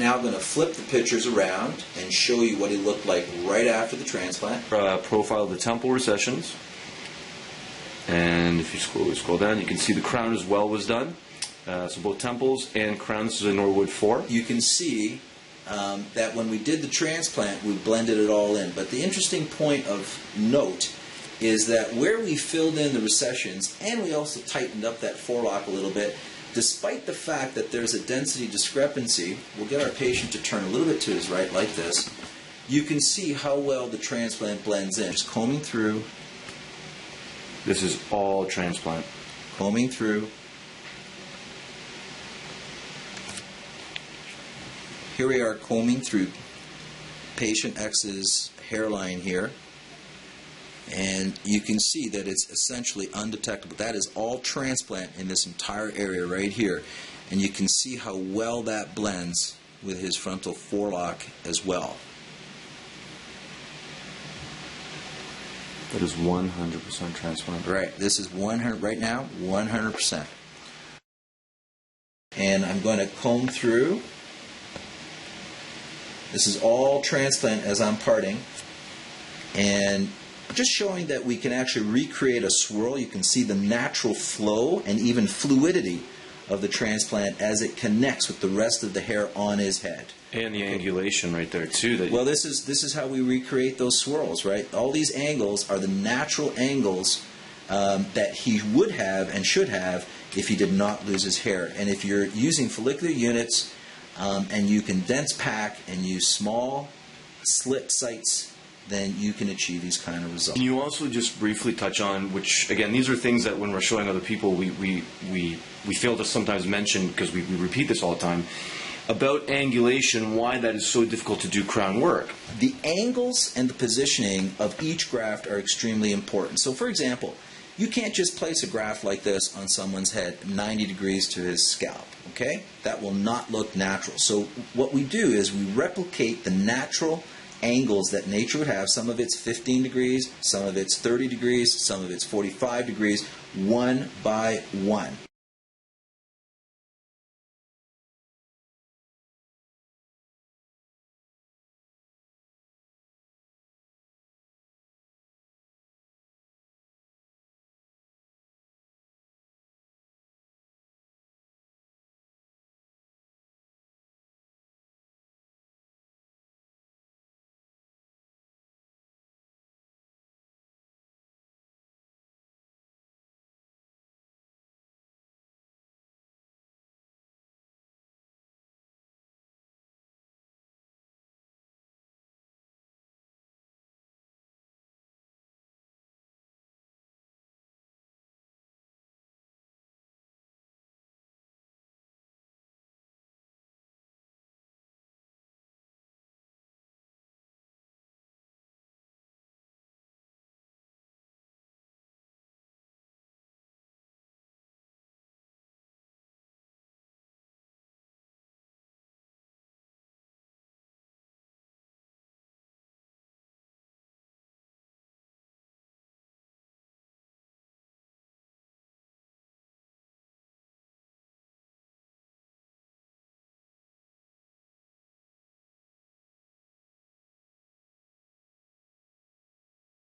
now going to flip the pictures around and show you what he looked like right after the transplant. Profile of the temple recessions. And if you scroll down, you can see the crown as well was done. So both temples and crowns. This is a Norwood 4. You can see that when we did the transplant, we blended it all in. But the interesting point of note is that where we filled in the recessions, and we also tightened up that forelock a little bit, despite the fact that there's a density discrepancy, we'll get our patient to turn a little bit to his right like this, you can see how well the transplant blends in. Just combing through. This is all transplant. Combing through. Here we are combing through patient X's hairline here. And you can see that it's essentially undetectable. That is all transplant in this entire area right here. And you can see how well that blends with his frontal forelock as well. That is 100% transplant. Right. This is 100 right now, 100%. And I'm going to comb through. This is all transplant as I'm parting. And just showing that we can actually recreate a swirl. You can see the natural flow and even fluidity of the transplant as it connects with the rest of the hair on his head. And the angulation right there too. Well, this is how we recreate those swirls, right? All these angles are the natural angles that he would have and should have if he did not lose his hair. And if you're using follicular units and you can dense pack and use small slit sites, then you can achieve these kind of results. Can you also just briefly touch on, which again, these are things that when we're showing other people, we fail to sometimes mention because we repeat this all the time, about angulation, why that is so difficult to do crown work. The angles and the positioning of each graft are extremely important. So for example, you can't just place a graft like this on someone's head 90 degrees to his scalp, okay? That will not look natural. So what we do is we replicate the natural angles that nature would have. Some of it's 15 degrees, some of it's 30 degrees, some of it's 45 degrees, one by one.